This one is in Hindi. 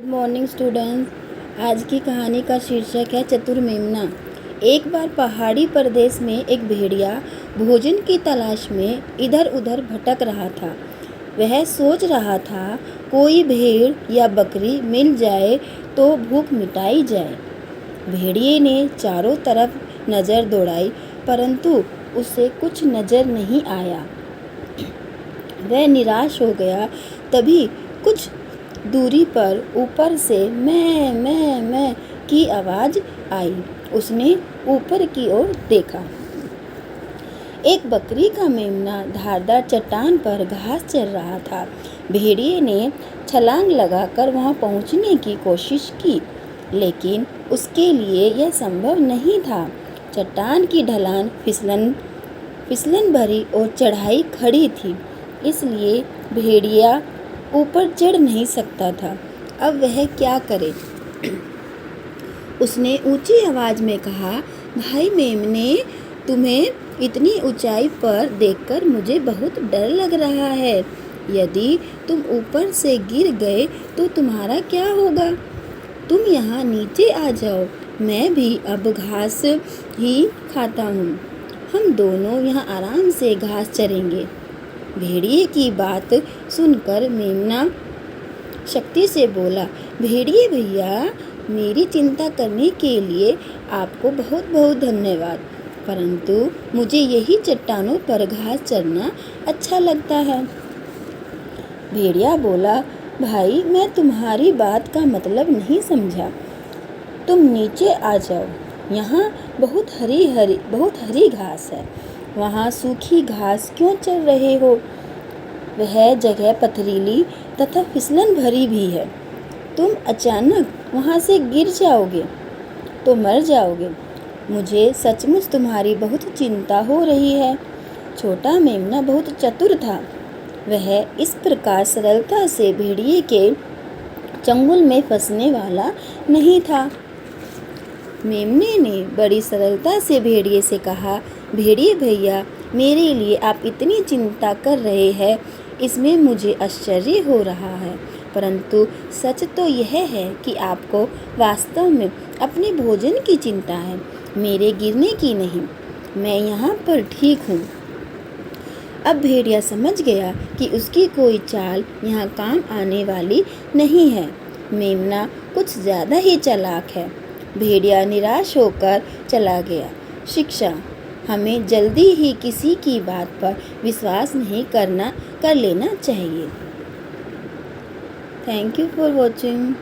Good morning students. आज की कहानी का शीर्षक है चतुर मेमना। एक बार पहाड़ी प्रदेश में एक भेड़िया भोजन की तलाश में इधर उधर भटक रहा था। वह सोच रहा था कोई भेड़ या बकरी मिल जाए तो भूख मिटाई जाए। भेड़िए ने चारों तरफ नज़र दौड़ाई परंतु उसे कुछ नज़र नहीं आया। वह निराश हो गया। तभी कुछ दूरी पर ऊपर से मैं की आवाज़ आई। उसने ऊपर की ओर देखा। एक बकरी का मेमना धारदार चट्टान पर घास चर रहा था। भेड़िए ने छलांग लगाकर वहां पहुंचने की कोशिश की, लेकिन उसके लिए यह संभव नहीं था। चट्टान की ढलान फिसलन भरी और चढ़ाई खड़ी थी, इसलिए भेड़िया ऊपर चढ़ नहीं सकता था। अब वह क्या करे? उसने ऊंची आवाज़ में कहा, भाई मेमने, तुम्हें इतनी ऊंचाई पर देखकर मुझे बहुत डर लग रहा है। यदि तुम ऊपर से गिर गए तो तुम्हारा क्या होगा? तुम यहाँ नीचे आ जाओ, मैं भी अब घास ही खाता हूँ। हम दोनों यहाँ आराम से घास चरेंगे। भेड़िए की बात सुनकर मेमना शक्ति से बोला, भेड़िए भैया, मेरी चिंता करने के लिए आपको बहुत बहुत धन्यवाद, परंतु मुझे यही चट्टानों पर घास चरना अच्छा लगता है। भेड़िया बोला, भाई मैं तुम्हारी बात का मतलब नहीं समझा। तुम नीचे आ जाओ, यहाँ बहुत हरी घास है। वहाँ सूखी घास क्यों चर रहे हो? वह जगह पथरीली तथा फिसलन भरी भी है। तुम अचानक वहाँ से गिर जाओगे तो मर जाओगे। मुझे सचमुच तुम्हारी बहुत चिंता हो रही है। छोटा मेमना बहुत चतुर था। वह इस प्रकार सरलता से भेड़िए के चंगुल में फंसने वाला नहीं था। मेमने ने बड़ी सरलता से भेड़िए से कहा, भेड़िए भैया, मेरे लिए आप इतनी चिंता कर रहे हैं, इसमें मुझे आश्चर्य हो रहा है, परंतु सच तो यह है कि आपको वास्तव में अपने भोजन की चिंता है, मेरे गिरने की नहीं। मैं यहाँ पर ठीक हूँ। अब भेड़िया समझ गया कि उसकी कोई चाल यहाँ काम आने वाली नहीं है। मेमना कुछ ज़्यादा ही चालाक है। भेड़िया निराश होकर चला गया। शिक्षा: हमें जल्दी ही किसी की बात पर विश्वास नहीं कर लेना चाहिए। Thank you for watching.